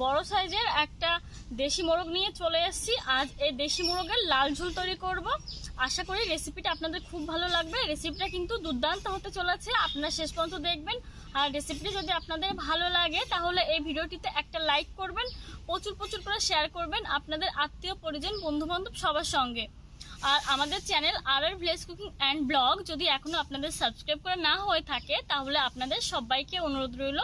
বড় সাইজের একটা দেশি মোরগ নিয়ে চলে এসেছি। আজ এই দেশি মোরগের লাল ঝোল তৈরি করব। আশা করি রেসিপিটা আপনাদের খুব ভালো লাগবে। রেসিপিটা কিন্তু দুর্দান্ত হতে চলেছে, আপনারা শেষ পর্যন্ত দেখবেন। আর রেসিপিটি যদি আপনাদের ভালো লাগে তাহলে এই ভিডিওটিতে একটা লাইক করবেন, প্রচুর প্রচুর করে শেয়ার করবেন আপনাদের আত্মীয় পরিজন বন্ধু বান্ধব সবার সঙ্গে। আর আমাদের চ্যানেল আর ভিলেজ কুকিং অ্যান্ড ব্লগ যদি এখনও আপনাদের সাবস্ক্রাইব করে না হয়ে থাকে তাহলে আপনাদের সবাইকে অনুরোধ রইল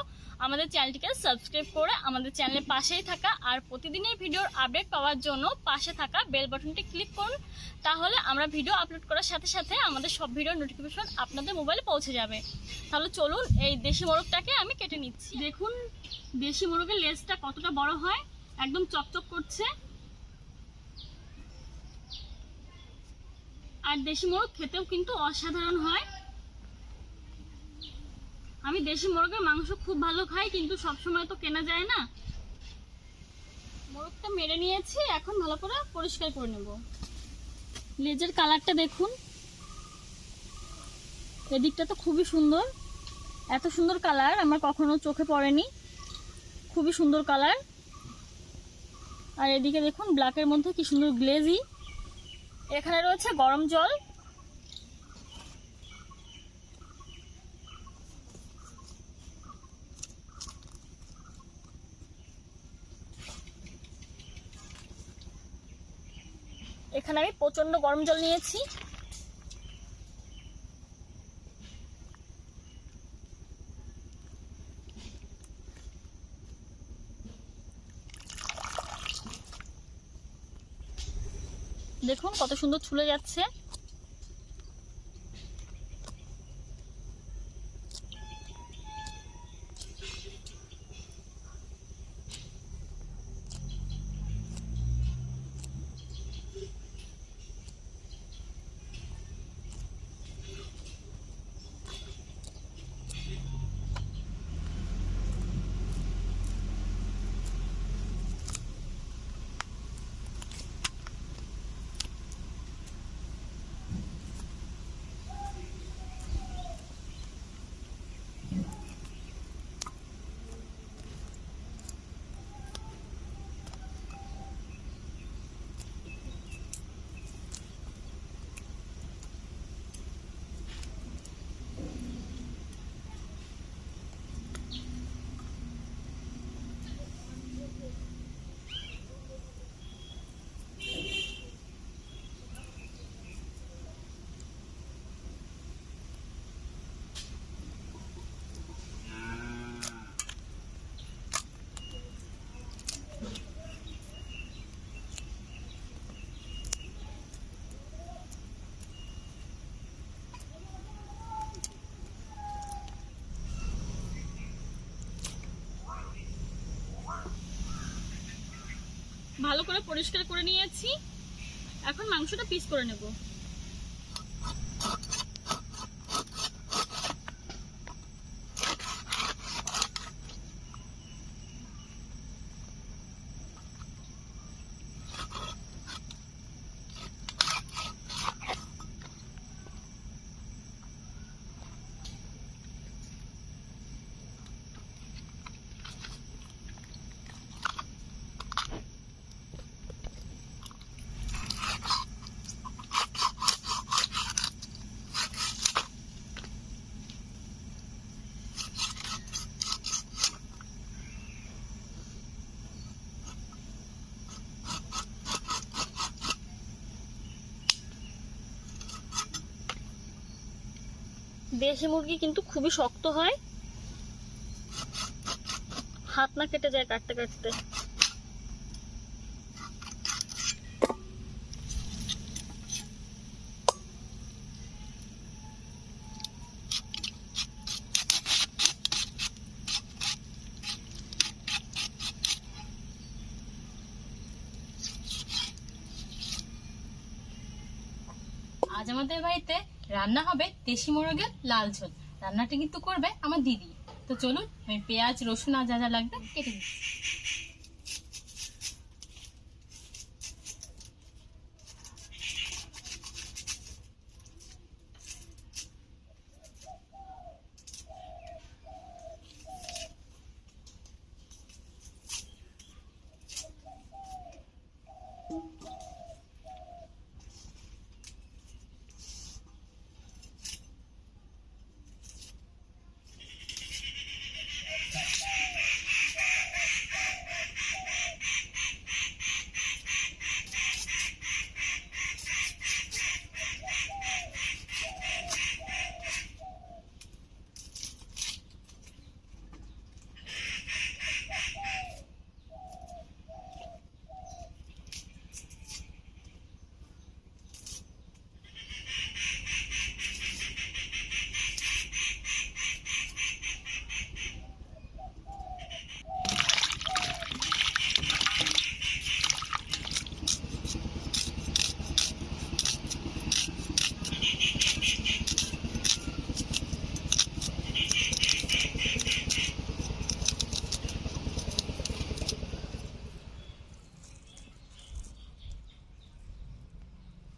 আমাদের চ্যানেলটিকে সাবস্ক্রাইব করে আমাদের চ্যানেলের পাশেই থাকা আর প্রতিদিনের ভিডিওর আপডেট পাওয়ার জন্য পাশে থাকা বেল বাটনটি ক্লিক করুন। তাহলে আমরা ভিডিও আপলোড করার সাথে সাথে আমাদের সব ভিডিওর নোটিফিকেশন আপনাদের মোবাইলে পৌঁছে যাবে। তাহলে চলুন এই দেশি মোরগটাকে আমি কেটে নিচ্ছি। দেখুন দেশি মোরগের লেজটা কতটা বড় হয়, একদম চকচক করছে। আর দেশি মোরগ খেতেও কিন্তু অসাধারণ হয়। আমি দেশি মোরগের মাংস খুব ভালো খাই, কিন্তু সবসময় তো কেনা যায় না। মোরগটা মেরে নিয়েছি, এখন ভালো করে পরিষ্কার করে নেব। লেজের কালারটা দেখুন, এদিকটা তো খুবই সুন্দর। এত সুন্দর কালার আমার কখনো চোখে পড়েনি, খুবই সুন্দর কালার। আর এদিকে দেখুন ব্ল্যাকের মধ্যে কি সুন্দর গ্লেজি। এখানে রয়েছে গরম জল। এখানে আমি প্রচন্ড গরম জল নিয়েছি। দেখুন কত সুন্দর ছুলে যাচ্ছে। ভালো করে পরিষ্কার করে নিয়েছি, এখন মাংসটা পিস করে নেব। দেশি মুরগি কিন্তু খুবই শক্ত হয়, হাত না কেটে যায় কাটতে কাটতে। আজ আমাদের বাড়িতে রান্না হবে দেশি মোরগের লাল ঝোল। রান্নাটা কিন্তু করবে আমার দিদি। তো চলুন আমি পেঁয়াজ রসুন আর যা যা লাগবে কেটে দিচ্ছি।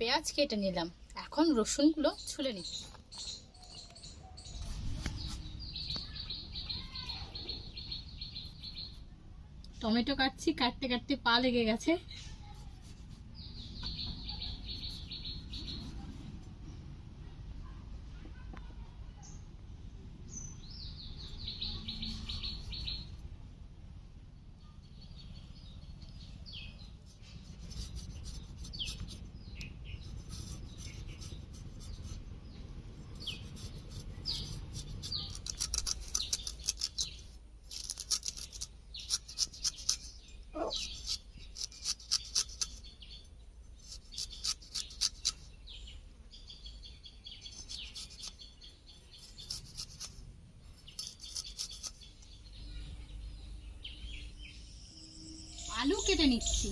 পেঁয়াজ কেটে নিলাম, এখন রসুনগুলো ছুলে নিচ্ছি। টমেটো কাটছি, কাটতে কাটতে পা লেগে গেছে। আলু কেটে নিচ্ছি।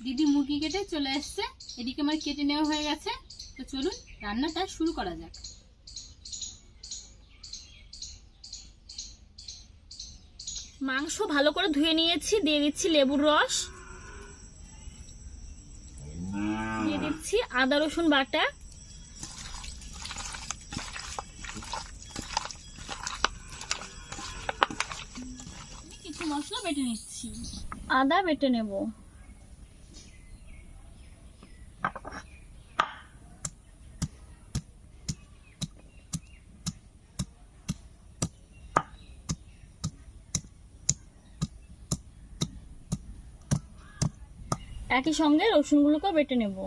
দিদি মুরগি কেটে চলে এসছে, এদিকে আমার কেটে নেওয়া হয়ে গেছে। তো চলুন রান্নাটা শুরু করা যাক। মাংস ভালো করে ধুয়ে নিয়েছি, দিয়ে দিচ্ছি লেবুর রস, দিয়ে দিচ্ছি আদা রসুন বাটা, কিছু মশলা বেটে নিচ্ছি। আদা বেটে নেব, একই সঙ্গে রসুনগুলোকেও বেটে নেব।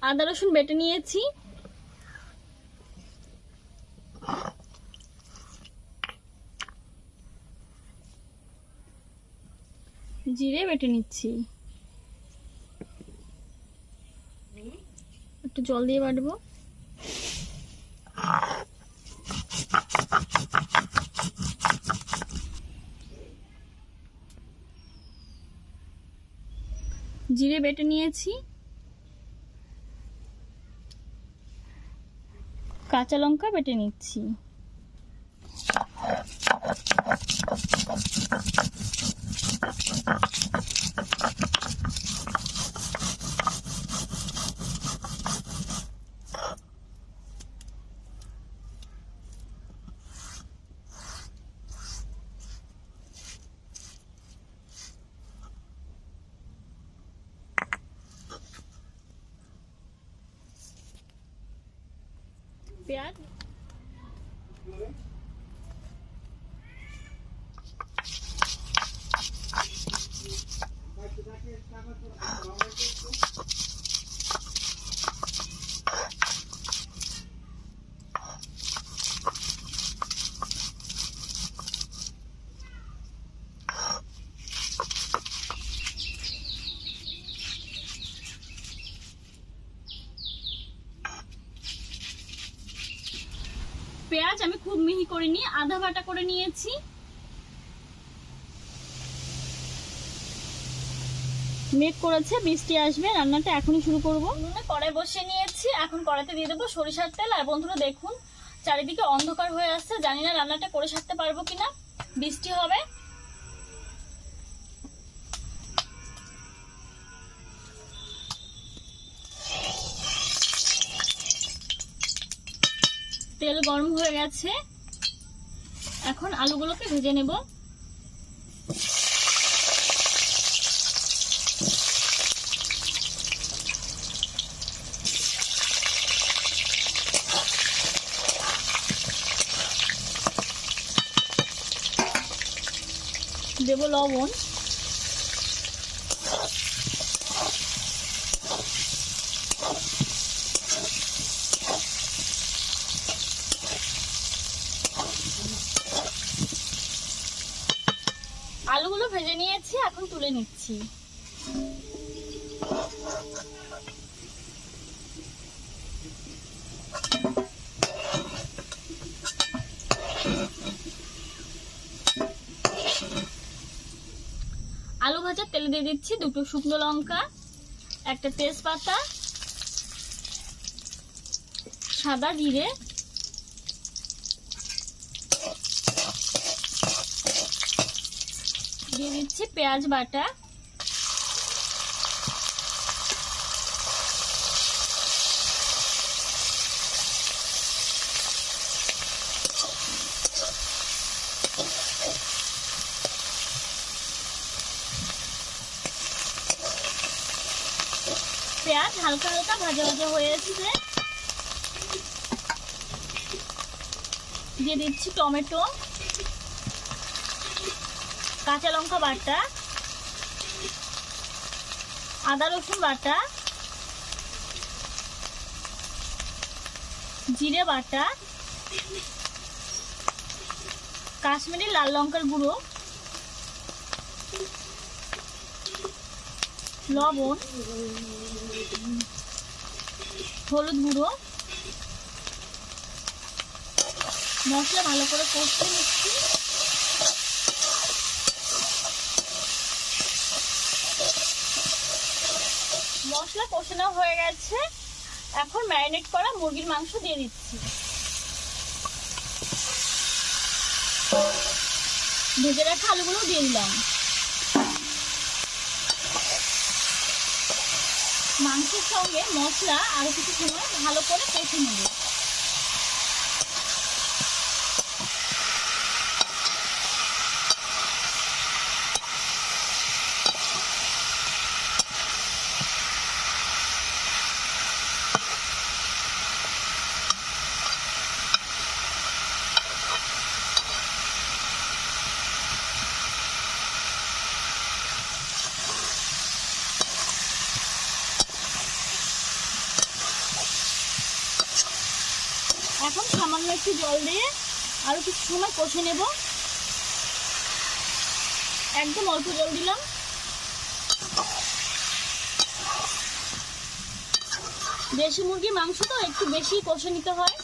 আদা রসুন বেটে নিয়েছি, জিরে বেটে নিচ্ছি, একটু জল দিয়ে বাটবো। জিরে বেটে নিয়েছি, কাঁচা লঙ্কা বেটে নিচ্ছি, পেঁয়াজ, পেঁয়াজ আমি খুব মিহি করিনি, আধা বাটা করে নিয়েছি। মেঘ করেছে, বৃষ্টি আসবে, রান্নাটা এখনই শুরু করবো। কড়াই বসিয়ে নিয়েছি, এখন কড়াইতে দিয়ে দেবো সরিষার তেল। আর বন্ধুরা দেখুন চারিদিকে অন্ধকার হয়ে আসছে, জানি না রান্নাটা করে সারতে পারবো কিনা, বৃষ্টি হবে। তেল গরম হয়ে গেছে, এখন আলুগুলোকে ভেজে নেব। দেব লবণ, এখন তুলে নিচ্ছি। আলু ভাজার তেলে দিয়ে দিচ্ছি 2টো শুকনো লঙ্কা, একটা তেজপাতা, সাদা জিরে, দিয়ে দিচ্ছি পেঁয়াজ বাটা, পেঁয়াজ হালকা হালকা ভাজা ভাজা হয়ে এসেছে, দিয়ে দিচ্ছি টমেটো, কাঁচা লঙ্কা বাটা, আদা রসুন বাটা, জিরে বাটা, কাশ্মীরি লাল লঙ্কার গুঁড়ো, লবণ, হলুদ গুঁড়ো, মশলা ভালো করে কষতে নিচ্ছি। মশলা কষানো হয়ে গেছে, এখন ম্যারিনেট করা মুরগির মাংস দিয়ে দিচ্ছি। ভেজে রাখা আলুগুলো দিয়ে দিলাম। মাংসের সঙ্গে মশলা আরো কিছু সময় ভালো করে কষে নেব। এখন সামান্য একটু জল দিয়ে আরো কিছু সময় কষে নেব। একদম অল্প জল দিলাম। দেশি মুরগির মাংস তো একটু বেশি কষে নিতে হয়।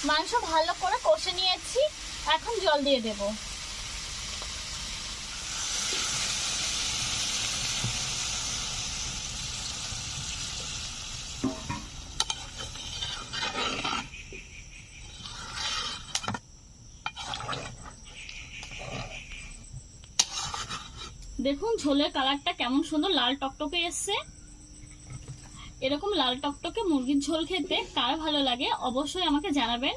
মাংস ভালো করে কষে নিয়েছি, এখন জল দিয়ে দেব। দেখুন ঝোলের কালারটা কেমন সুন্দর লাল টকটকে এসছে। এরকম লাল টকটকে মুরগির ঝোল খেতে কার ভালো লাগে অবশ্যই আমাকে জানাবেন।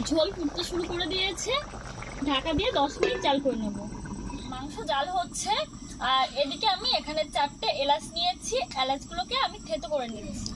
ঝোল ফুটতে শুরু করে দিয়েছে, ঢাকা দিয়ে 10 মিনিট জাল করে নেব। মাংস জাল হচ্ছে, আর এদিকে আমি এখানে 4টে এলাচ নিয়েছি, এলাচগুলোকে আমি থেতো করে নিয়েছি।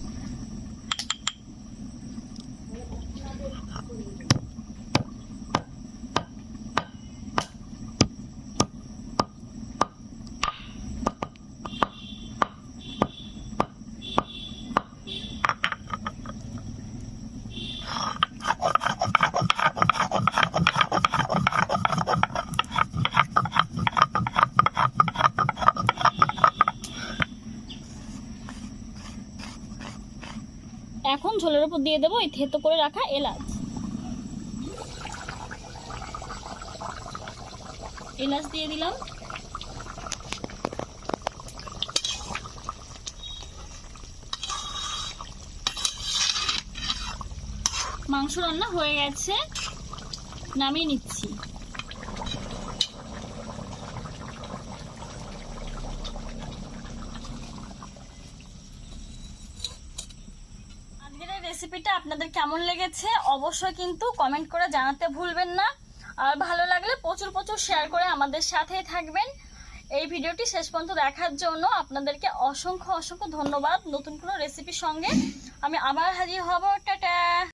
এখন ঝোলের উপর দিয়ে দেবো এই থেতো করে রাখা এলাচ। এলাচ দিয়ে দিলাম। মাংস রান্না হয়ে গেছে, নামিয়ে নিচ্ছি। রেসিপিটা আপনাদের কেমন লেগেছে অবশ্যই কিন্তু কমেন্ট করে জানাতে ভুলবেন না। আর ভালো লাগলে প্রচুর প্রচুর শেয়ার করে আমাদের সাথেই থাকবেন। এই ভিডিওটি শেষ পর্যন্ত দেখার জন্য আপনাদেরকে অসংখ্য অসংখ্য ধন্যবাদ। নতুন কোনো রেসিপির সঙ্গে আমি আবার হাজির হব। টাটা।